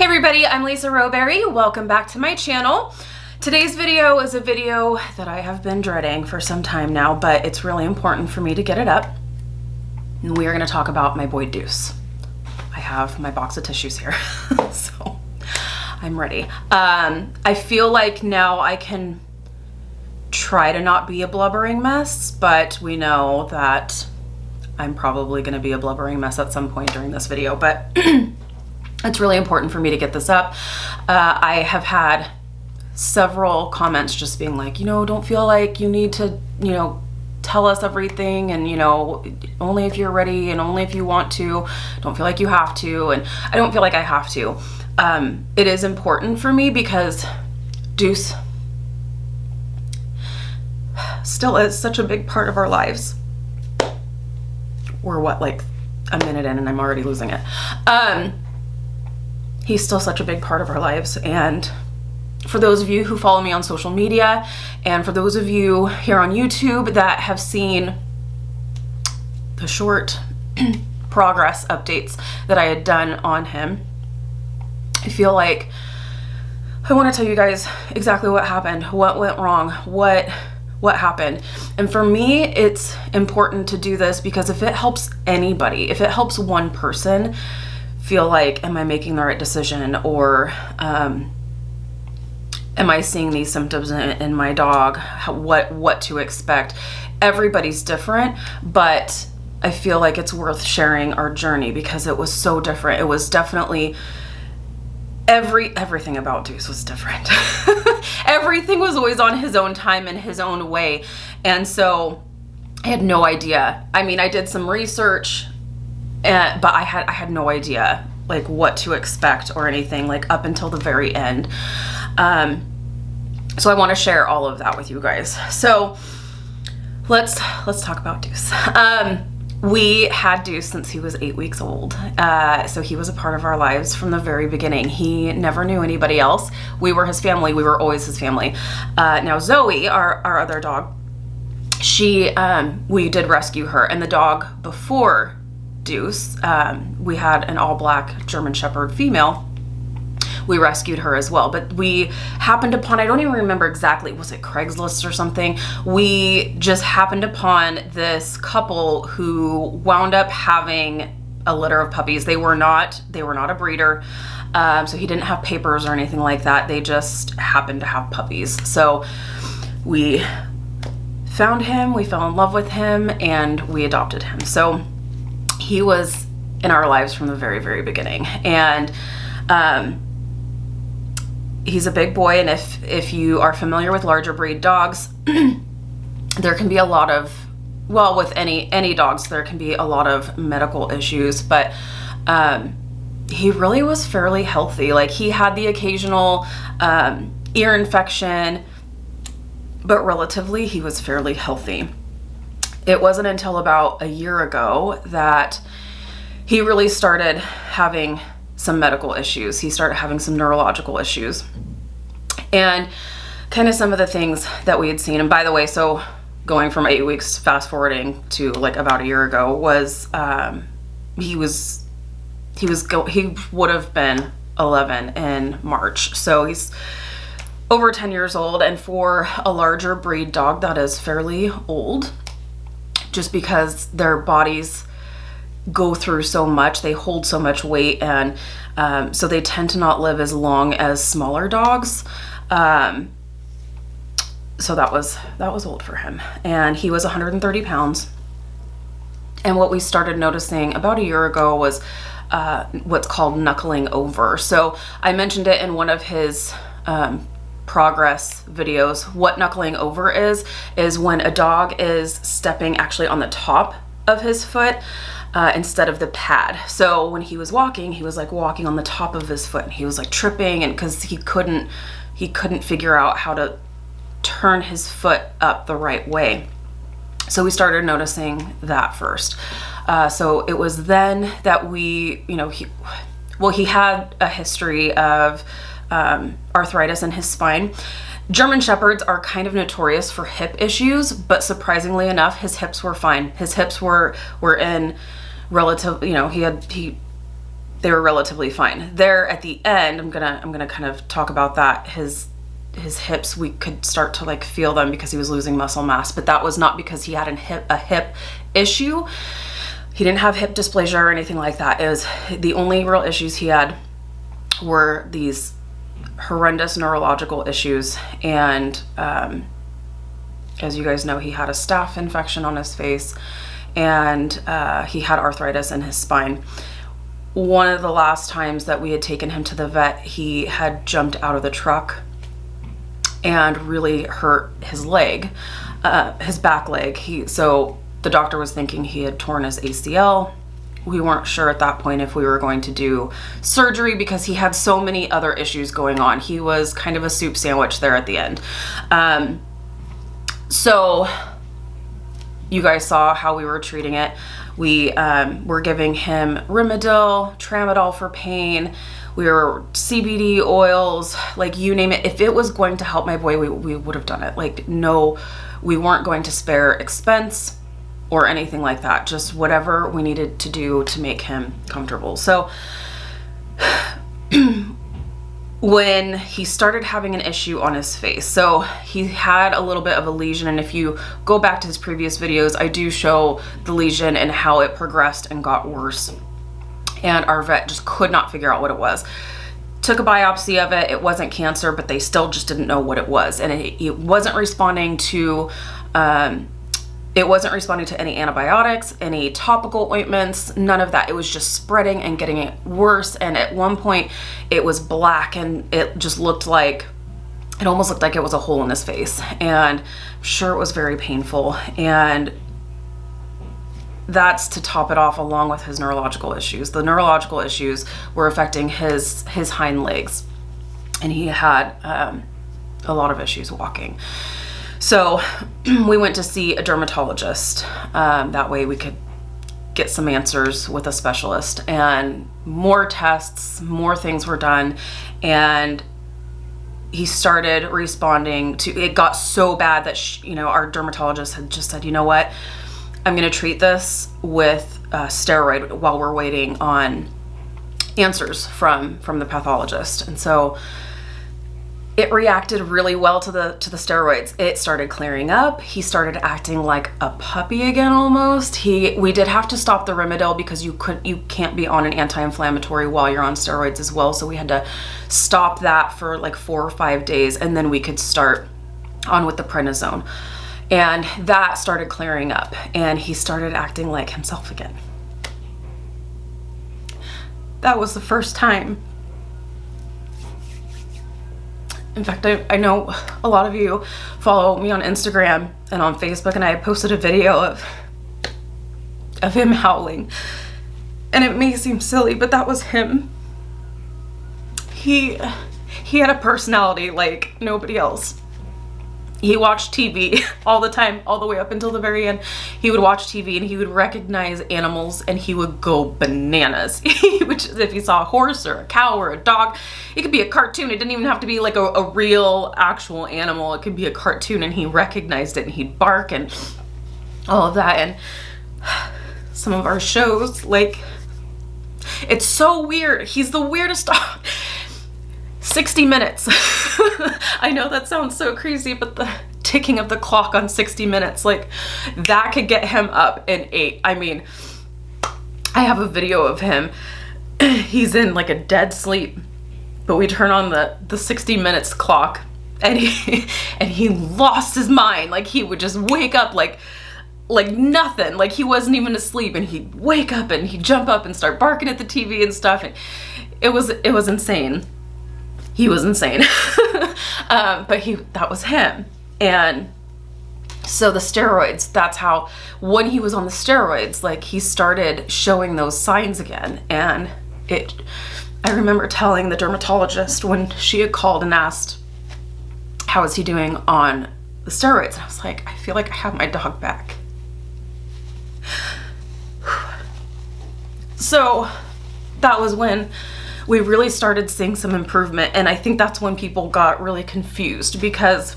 Hey everybody, I'm Lisa Rowberry. Welcome back to my channel. Today's video is a video that I have been dreading for some time now, but it's really important for me to get it up. And we are going to talk about my boy Deuce. I have my box of tissues here, so I'm ready. I feel like now I can try to not be a blubbering mess, but we know that I'm probably going to be a blubbering mess at some point during this video, but it's really important for me to get this up. I have had several comments just being like, don't feel like you need to, tell us everything, and, only if you're ready and only if you want to. Don't feel like you have to. And I don't feel like I have to. It is important for me because Deuce still is such a big part of our lives. We're like a minute in and I'm already losing it. He's still such a big part of our lives, and for those of you who follow me on social media, and for those of you here on YouTube that have seen the short progress updates that I had done on him, I feel like I want to tell you guys exactly what happened, what went wrong, what happened. And for me, it's important to do this because if it helps anybody, if it helps one person feel like, am I making the right decision, or am I seeing these symptoms in my dog, what to expect. Everybody's different, but I feel like it's worth sharing our journey because it was so different. It was definitely everything about Deuce was different. Everything was always on his own time and his own way, and so I had no idea. I mean, I did some research, but I had no idea like what to expect or anything, like up until the very end. So I want to share all of that with you guys. So let's talk about Deuce. We had Deuce since he was 8 weeks old. So he was a part of our lives from the very beginning. He never knew anybody else. We were his family. We were always his family. Now Zoe, our other dog, we did rescue her, and the dog before Deuce, we had an all-black German Shepherd female. We rescued her as well, but we happened upon, I don't even remember exactly, was it Craigslist or something? We just happened upon this couple who wound up having a litter of puppies. They were not a breeder, so he didn't have papers or anything like that. They just happened to have puppies. So we found him, we fell in love with him, and we adopted him. So he was in our lives from the very, very beginning. And he's a big boy, and if you are familiar with larger breed dogs, there can be a lot of, well, with any dogs, there can be a lot of medical issues, but he really was fairly healthy. Like, he had the occasional ear infection, but relatively he was fairly healthy. It wasn't until about a year ago that he really started having some medical issues. He started having some neurological issues, and kind of some of the things that we had seen. And by the way, so going from 8 weeks, fast forwarding to like about a year ago, was he would have been 11 in March. So he's over 10 years old, and for a larger breed dog, that is fairly old, just because their bodies go through so much, they hold so much weight, and so they tend to not live as long as smaller dogs. So that was old for him, and he was 130 pounds. And what we started noticing about a year ago was what's called knuckling over. So I mentioned it in one of his progress videos. What knuckling over is when a dog is stepping actually on the top of his foot instead of the pad. So when he was walking, he was like walking on the top of his foot, and he was like tripping, and because he couldn't figure out how to turn his foot up the right way. So we started noticing that first. So it was then that we, he had a history of arthritis in his spine. German Shepherds are kind of notorious for hip issues, but surprisingly enough, his hips were fine. His hips were in relative, they were relatively fine. There at the end, I'm gonna kind of talk about that. His hips, we could start to like feel them because he was losing muscle mass, but that was not because he had a hip issue. He didn't have hip dysplasia or anything like that. It was the only real issues he had were these horrendous neurological issues. And as you guys know, he had a staph infection on his face, and he had arthritis in his spine. One of the last times that we had taken him to the vet, he had jumped out of the truck and really hurt his leg, his back leg. So the doctor was thinking he had torn his ACL. We weren't sure at that point if we were going to do surgery because he had so many other issues going on. He was kind of a soup sandwich there at the end. So you guys saw how we were treating it. We were giving him Rimadyl, Tramadol for pain. We were CBD oils, like you name it. If it was going to help my boy, we would have done it. Like, no, we weren't going to spare expense or anything like that. Just whatever we needed to do to make him comfortable. So when he started having an issue on his face, so he had a little bit of a lesion, and if you go back to his previous videos, I do show the lesion and how it progressed and got worse, and our vet just could not figure out what it was. Took a biopsy of it. It wasn't cancer, but they still just didn't know what it was, and it wasn't responding to any antibiotics, any topical ointments, none of that. It was just spreading and getting it worse. And at one point it was black, and it just looked like, it almost looked like it was a hole in his face. And I'm sure it was very painful. And that's to top it off, along with his neurological issues. The neurological issues were affecting his hind legs, and he had a lot of issues walking. So we went to see a dermatologist. That way we could get some answers with a specialist, and more tests, more things were done, and he started responding to, it got so bad that, our dermatologist had just said, you know what, I'm going to treat this with steroid while we're waiting on answers from the pathologist. And so it reacted really well to the steroids. It started clearing up. He started acting like a puppy again almost. We did have to stop the Rimadyl because you can't be on an anti-inflammatory while you're on steroids as well. So we had to stop that for like 4 or 5 days, and then we could start on with the prednisone. And that started clearing up, and he started acting like himself again. That was the first time. In fact, I know a lot of you follow me on Instagram and on Facebook, and I posted a video of him howling. And it may seem silly, but that was him. He had a personality like nobody else. He watched TV all the time, all the way up until the very end. He would watch TV and he would recognize animals and he would go bananas. Which, if he saw a horse or a cow or a dog, it could be a cartoon. It didn't even have to be like a real actual animal. It could be a cartoon, and he recognized it and he'd bark and all of that. And some of our shows, like, it's so weird. He's the weirdest dog. 60 minutes. I know that sounds so crazy, but the ticking of the clock on 60 minutes, like, that could get him up in 8. I mean, I have a video of him. He's in like a dead sleep, but we turn on the 60 minutes clock, and he lost his mind. Like, he would just wake up like nothing, like he wasn't even asleep, and he'd wake up and he'd jump up and start barking at the TV and stuff. And it was insane. He was insane. But that was him. And so the steroids, that's how, when he was on the steroids, like, he started showing those signs again. And I remember telling the dermatologist when she had called and asked, how is he doing on the steroids? And I was like, I feel like I have my dog back. So that was when we really started seeing some improvement. And I think that's when people got really confused, because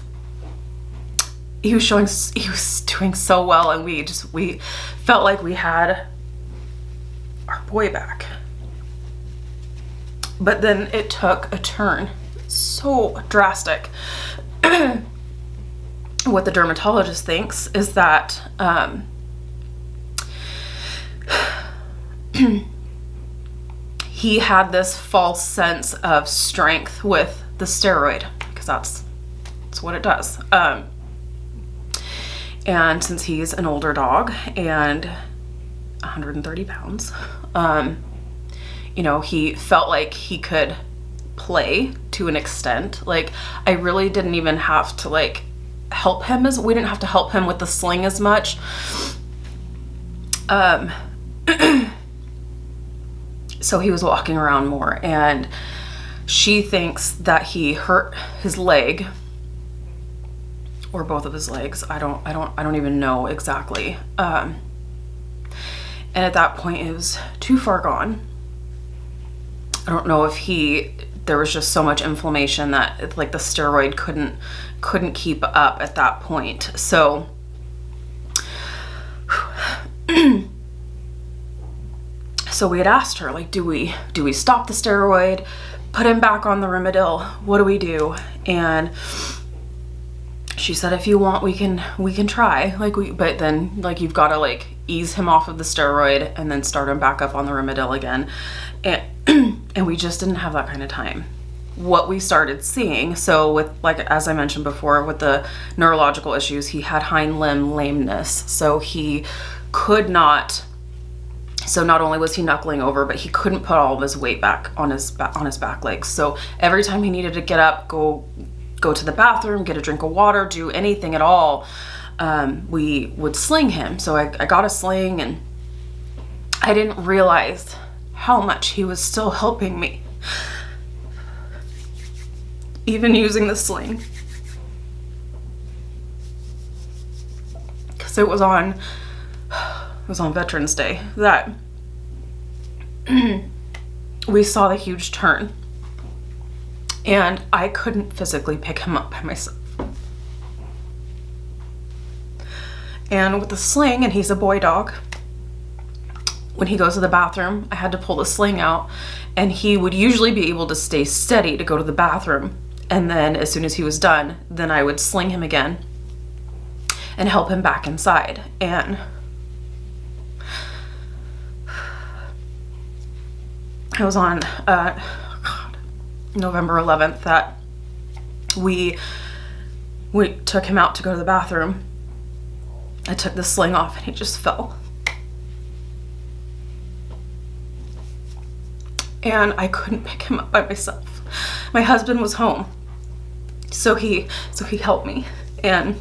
he was doing so well, and we felt like we had our boy back. But then it took a turn so drastic. What the dermatologist thinks is that he had this false sense of strength with the steroid, because that's what it does. And since he's an older dog and 130 pounds, you know, he felt like he could play to an extent. Like, I really didn't even have to like help him we didn't have to help him with the sling as much. So he was walking around more, and she thinks that he hurt his leg or both of his legs. I don't even know exactly. And at that point it was too far gone. I don't know if there was just so much inflammation that like the steroid couldn't keep up at that point. So so we had asked her, like, do we stop the steroid, put him back on the Rimadyl, what do we do? And she said, if you want, we can try, like, but then like you've got to like ease him off of the steroid and then start him back up on the Rimadyl again. And we just didn't have that kind of time. What we started seeing, so with, like, as I mentioned before, with the neurological issues, he had hind limb lameness. So he could not, so not only was he knuckling over, but he couldn't put all of his weight back on his back legs. So every time he needed to get up, go to the bathroom, get a drink of water, do anything at all, we would sling him. So I got a sling, and I didn't realize how much he was still helping me, even using the sling, because it was on Veterans Day that we saw the huge turn, and I couldn't physically pick him up by myself. And with the sling, and he's a boy dog, when he goes to the bathroom, I had to pull the sling out, and he would usually be able to stay steady to go to the bathroom. And then as soon as he was done, then I would sling him again and help him back inside. And it was on November 11th that we took him out to go to the bathroom. I took the sling off, and he just fell. And I couldn't pick him up by myself. My husband was home, so he helped me. And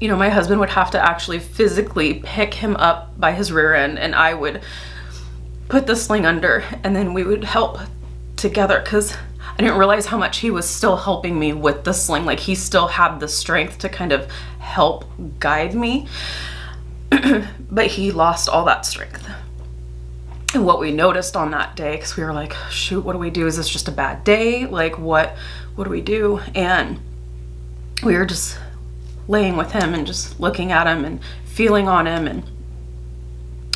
you know, my husband would have to actually physically pick him up by his rear end, and I would put the sling under, and then we would help together, because I didn't realize how much he was still helping me with the sling. Like, he still had the strength to kind of help guide me, but he lost all that strength. And what we noticed on that day, because we were like, shoot, what do we do? Is this just a bad day? Like, what do we do? And we were just laying with him and just looking at him and feeling on him. And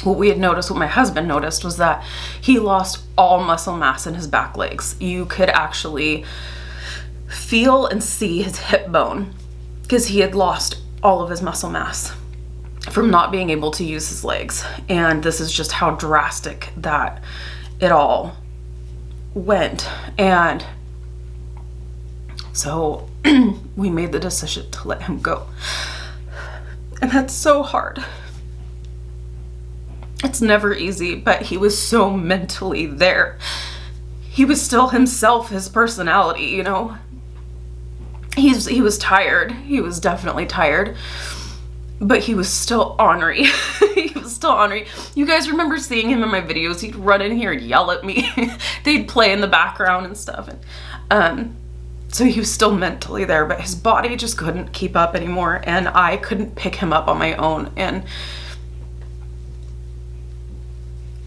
what we had noticed, what my husband noticed, was that he lost all muscle mass in his back legs. You could actually feel and see his hip bone, because he had lost all of his muscle mass from not being able to use his legs. And this is just how drastic that it all went. And so we made the decision to let him go. And that's so hard. It's never easy, but he was so mentally there. He was still himself, his personality, you know. He was tired. He was definitely tired. But he was still ornery. He was still ornery. You guys remember seeing him in my videos? He'd run in here and yell at me. They'd play in the background and stuff. And so he was still mentally there, but his body just couldn't keep up anymore, and I couldn't pick him up on my own. And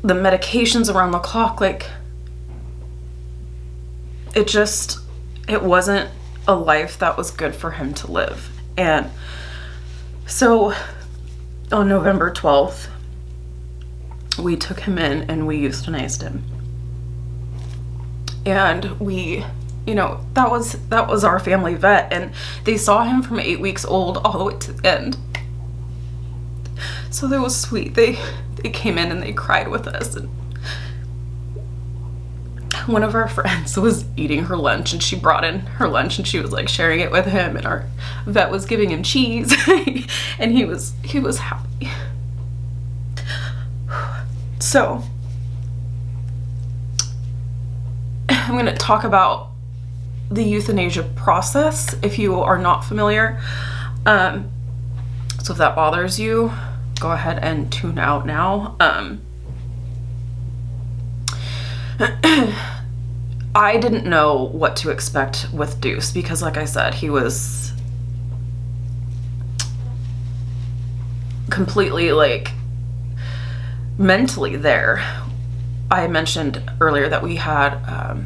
the medications around the clock, like, it wasn't a life that was good for him to live. And so on November 12th, we took him in and we euthanized him. And we, you know, that was our family vet, and they saw him from 8 weeks old all the way to the end. So that was sweet. They came in and they cried with us, and one of our friends was eating her lunch, and she brought in her lunch and she was like sharing it with him, and our vet was giving him cheese and he was happy. So I'm going to talk about the euthanasia process if you are not familiar. So if that bothers you, go ahead and tune out now. I didn't know what to expect with Deuce because, like I said, he was completely like mentally there. I mentioned earlier that we had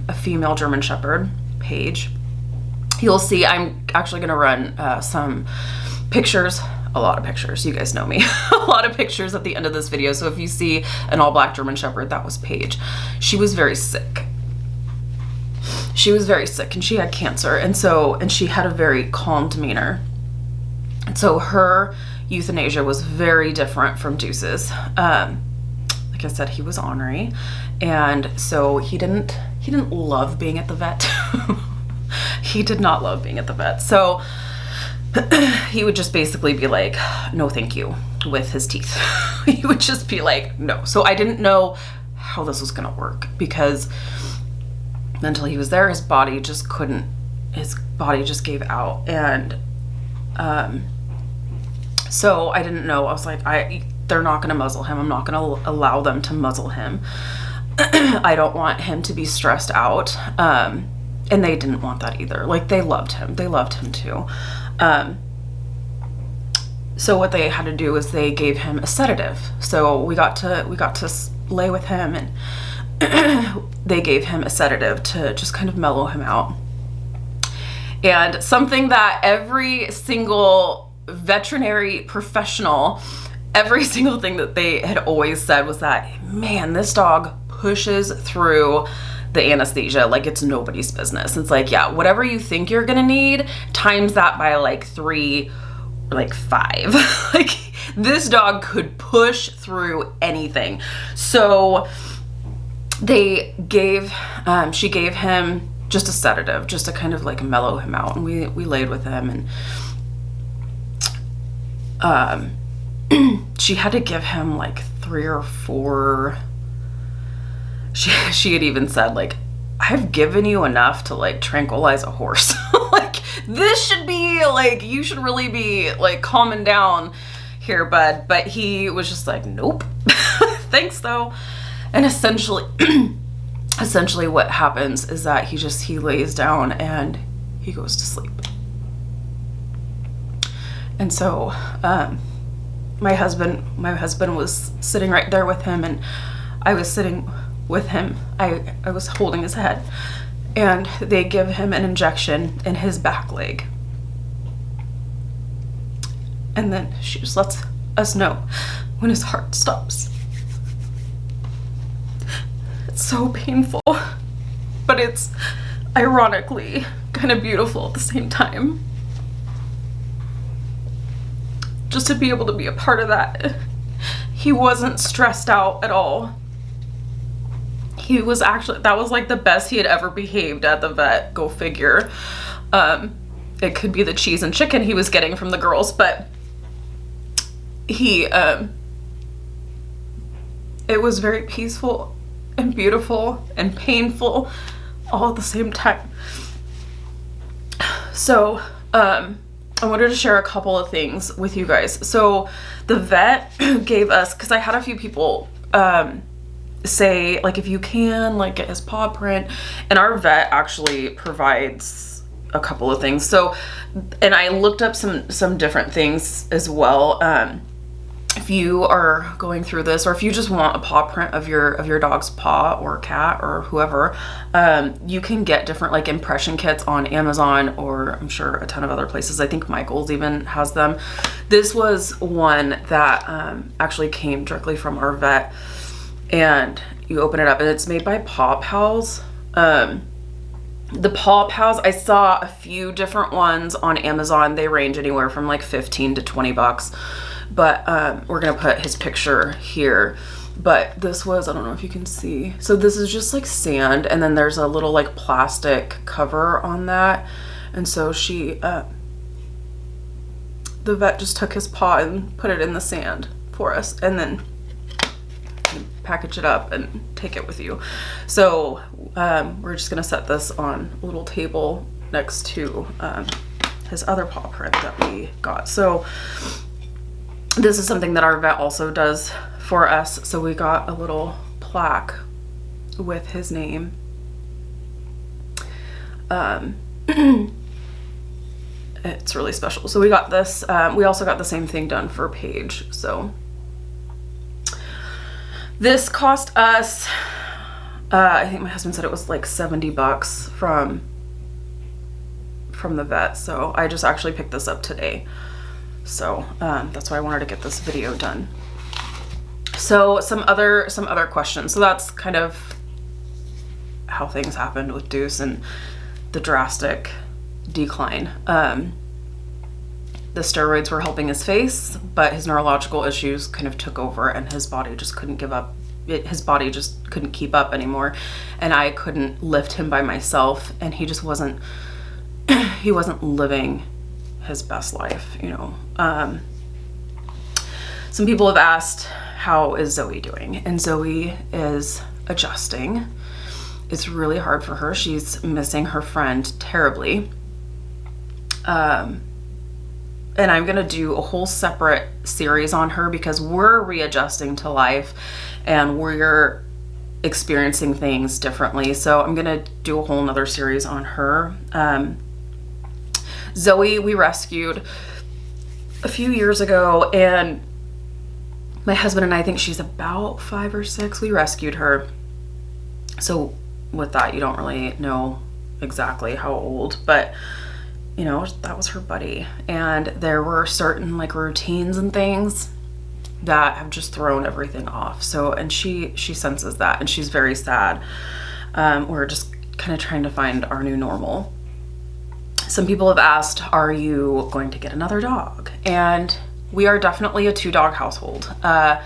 a female German Shepherd, Paige. You'll see I'm actually going to run some pictures, a lot of pictures, you guys know me, a lot of pictures at the end of this video. So if you see an all black German Shepherd, that was Paige. She was very sick. She was very sick and she had cancer, and she had a very calm demeanor. And so her euthanasia was very different from Deuce's. Like I said, he was ornery, and so he didn't love being at the vet. He did not love being at the vet. So he would just basically be like, no thank you, with his teeth. He would just be like, no. So I didn't know how this was gonna work because mentally he was there, his body just gave out. And so I didn't know. I was like, they're not gonna muzzle him. I'm not gonna allow them to muzzle him. I don't want him to be stressed out. And they didn't want that either. Like, they loved him too. So what they had to do is they gave him a sedative. So we got to lay with him, and they gave him a sedative to just kind of mellow him out. And something that every single veterinary professional, every single thing that they had always said was that, man, this dog pushes through the anesthesia like it's nobody's business. It's like, yeah, whatever you think you're gonna need, times that by like 3 or like 5. Like, this dog could push through anything. So she gave him just a sedative, just to kind of like mellow him out. And we laid with him, and she had to give him like 3 or 4. She had even said, like, I've given you enough to like tranquilize a horse. Like, this should be like, you should really be like calming down here, bud. But he was just like, nope. Thanks though. And essentially what happens is that he lays down and he goes to sleep. And so my husband was sitting right there with him, and I was sitting with him. I was holding his head, and they give him an injection in his back leg. And then she just lets us know when his heart stops. It's so painful, but it's ironically kind of beautiful at the same time. Just to be able to be a part of that. He wasn't stressed out at all. He was actually, that was like the best he had ever behaved at the vet. Go figure. It could be the cheese and chicken he was getting from the girls, but it was very peaceful and beautiful and painful all at the same time. So, I wanted to share a couple of things with you guys. So the vet gave us, because I had a few people say, like, if you can, like, get his paw print, and our vet actually provides a couple of things. So, and I looked up some different things as well. If you are going through this, or if you just want a paw print of your dog's paw or cat or whoever, you can get different like impression kits on Amazon, or I'm sure a ton of other places. I think Michael's even has them. This was one that actually came directly from our vet, and you open it up, and it's made by Paw Pals. The paw pads, I saw a few different ones on Amazon. They range anywhere from like 15 to 20 bucks. But we're gonna put his picture here. But this was, I don't know if you can see. So this is just like sand, and then there's a little like plastic cover on that. And so she, the vet just took his paw and put it in the sand for us, and then package it up and take it with you. So we're just gonna set this on a little table next to his other paw print that we got. So this is something that our vet also does for us. So we got a little plaque with his name. It's really special. So we got this. We also got the same thing done for Paige. So this cost us, I think my husband said it was like 70 bucks from the vet. So I just actually picked this up today. So that's why I wanted to get this video done. So some other questions. So that's kind of how things happened with Deuce and the drastic decline. The steroids were helping his face, but his neurological issues kind of took over, and his body just couldn't give up. His body just couldn't keep up anymore, and I couldn't lift him by myself, and he just wasn't, he wasn't living his best life, you know. Some people have asked, how is Zoe doing? And Zoe is adjusting. It's really hard for her. She's missing her friend terribly. And I'm gonna do a whole separate series on her because we're readjusting to life and we're experiencing things differently. So I'm gonna do a whole nother series on her. Zoe, we rescued a few years ago, and my husband and I think she's about 5 or 6. We rescued her. So with that, you don't really know exactly how old, but you know, that was her buddy. And there were certain like routines and things that have just thrown everything off. So, and she senses that, and she's very sad. We're just kind of trying to find our new normal. Some people have asked, are you going to get another dog? And we are definitely a 2-dog household. That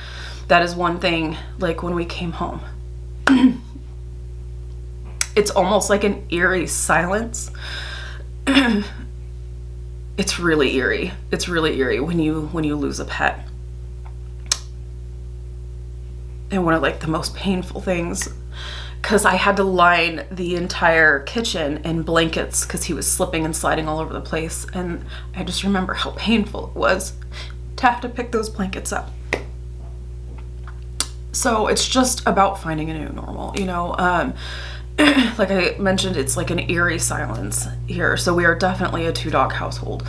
is one thing, like when we came home, it's almost like an eerie silence. It's really eerie. It's really eerie when you lose a pet. And one of like the most painful things, because I had to line the entire kitchen in blankets because he was slipping and sliding all over the place. And I just remember how painful it was to have to pick those blankets up. So it's just about finding a new normal, you know. Like I mentioned, it's like an eerie silence here. So we are definitely a 2-dog household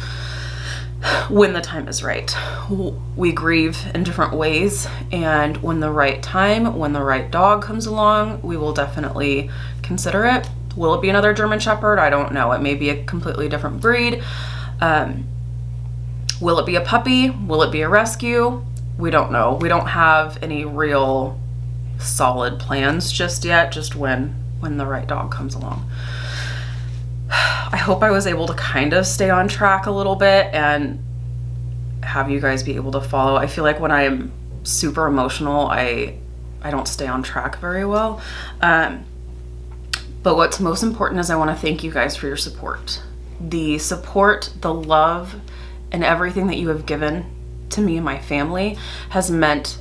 when the time is right. We grieve in different ways, and when the right time, when the right dog comes along, we will definitely consider it. Will it be another German Shepherd? I don't know. It may be a completely different breed. Will it be a puppy? Will it be a rescue? We don't know. We don't have any real solid plans just yet, just when the right dog comes along. I hope I was able to kind of stay on track a little bit and have you guys be able to follow. I feel like when I'm super emotional, I don't stay on track very well. But what's most important is I want to thank you guys for your support. The support, the love, and everything that you have given to me and my family has meant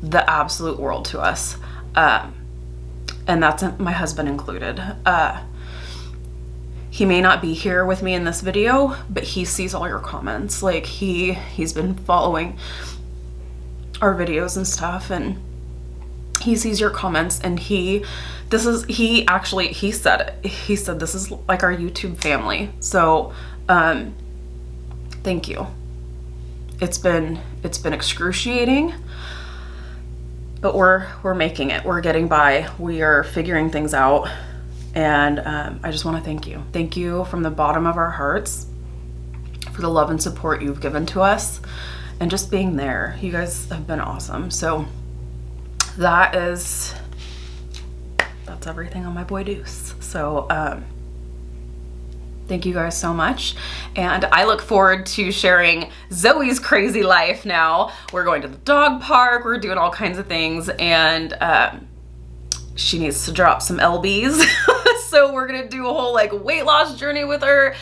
the absolute world to us. And that's my husband included. He may not be here with me in this video, but he sees all your comments. Like he's been following our videos and stuff, and he sees your comments, and he said it. He said this is like our YouTube family. So thank you. It's been excruciating. But we're making it. We're getting by. We are figuring things out. And I just want to thank you. Thank you from the bottom of our hearts for the love and support you've given to us and just being there. You guys have been awesome. So that's that's everything on my boy Deuce. So thank you guys so much, and I look forward to sharing Zoe's crazy life now. We're going to the dog park, we're doing all kinds of things, and she needs to drop some lbs. So we're gonna do a whole like weight loss journey with her.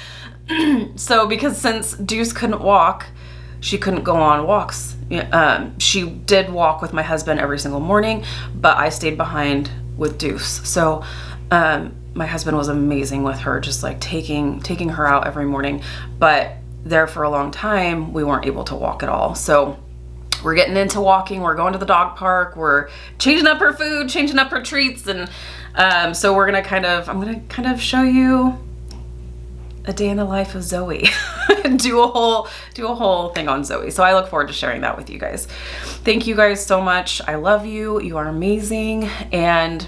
So because since Deuce couldn't walk, she couldn't go on walks. She did walk with my husband every single morning, but I stayed behind with Deuce. So my husband was amazing with her, just like taking her out every morning. But there for a long time, we weren't able to walk at all. So we're getting into walking. We're going to the dog park. We're changing up her food, changing up her treats, and so I'm gonna kind of show you a day in the life of Zoe. do a whole thing on Zoe. So I look forward to sharing that with you guys. Thank you guys so much. I love you. You are amazing, and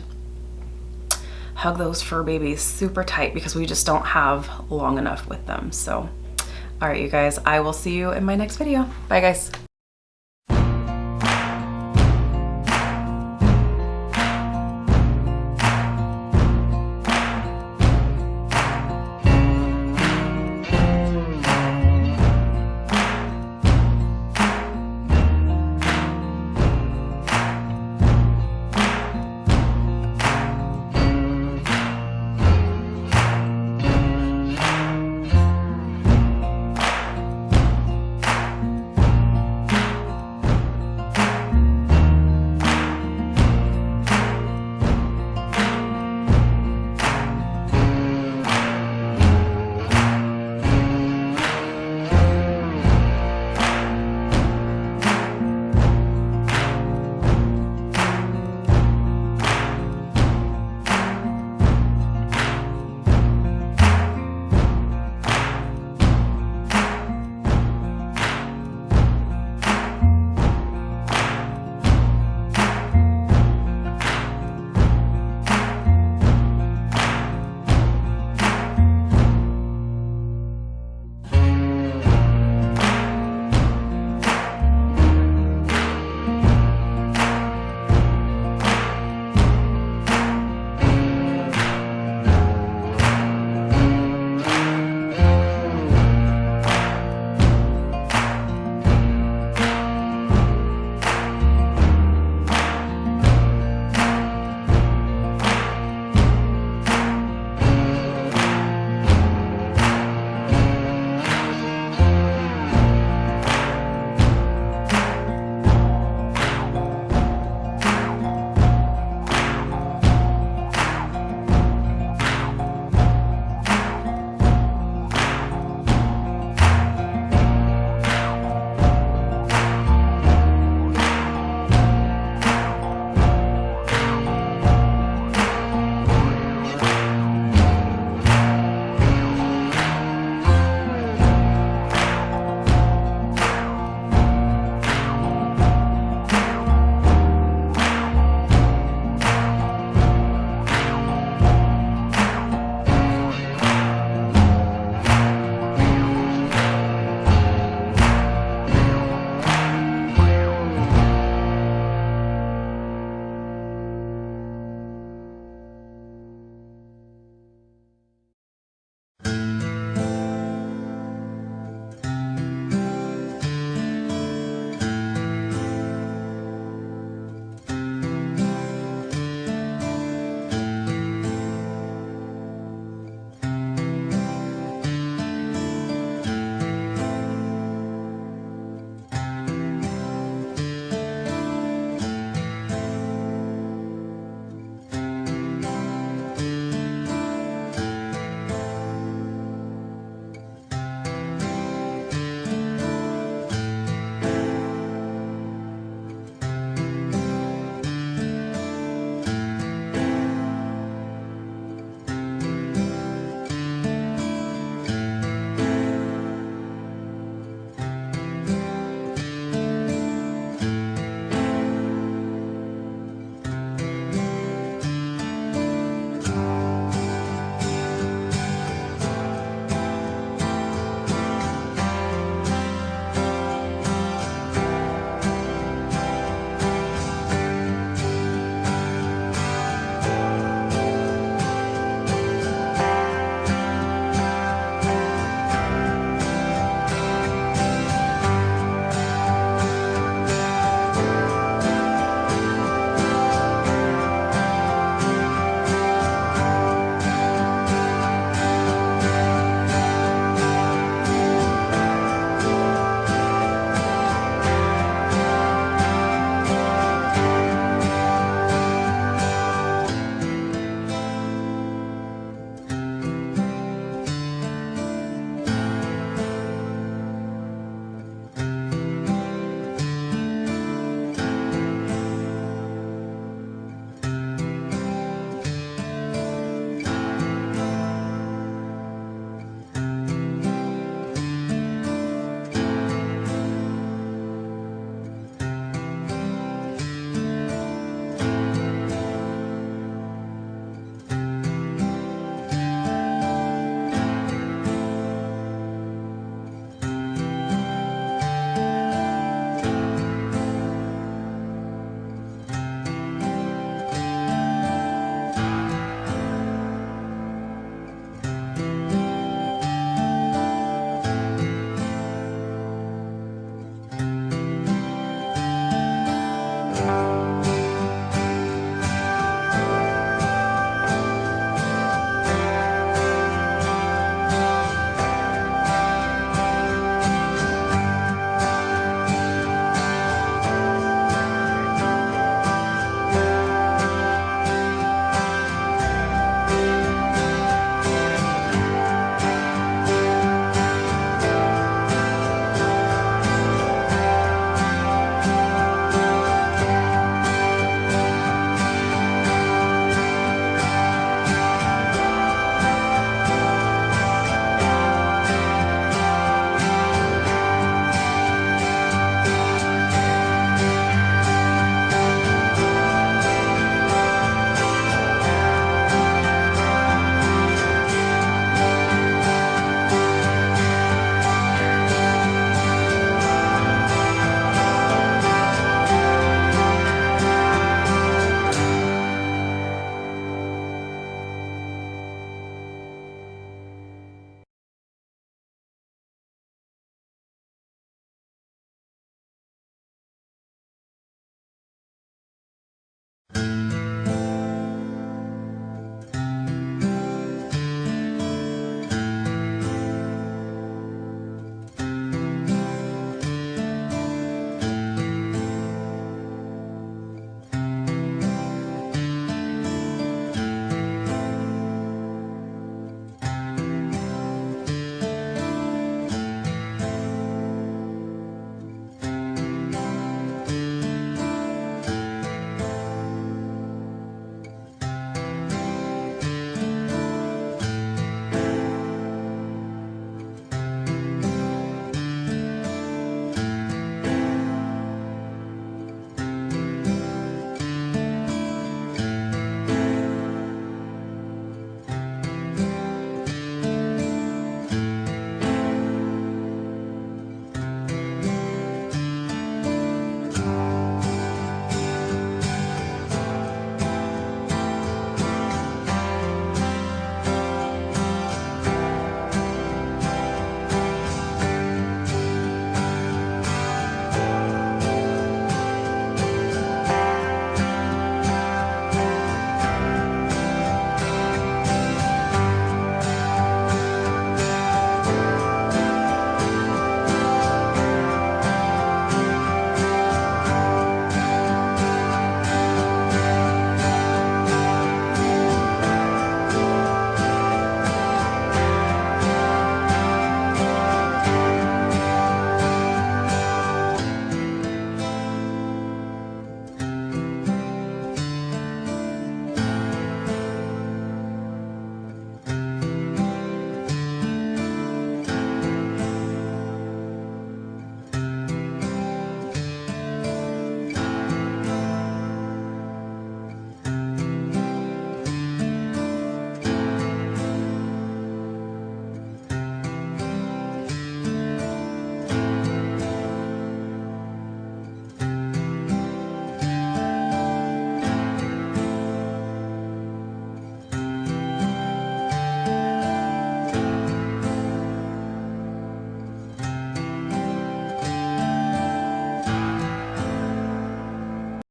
hug those fur babies super tight because we just don't have long enough with them. So all right, you guys, I will see you in my next video. Bye guys.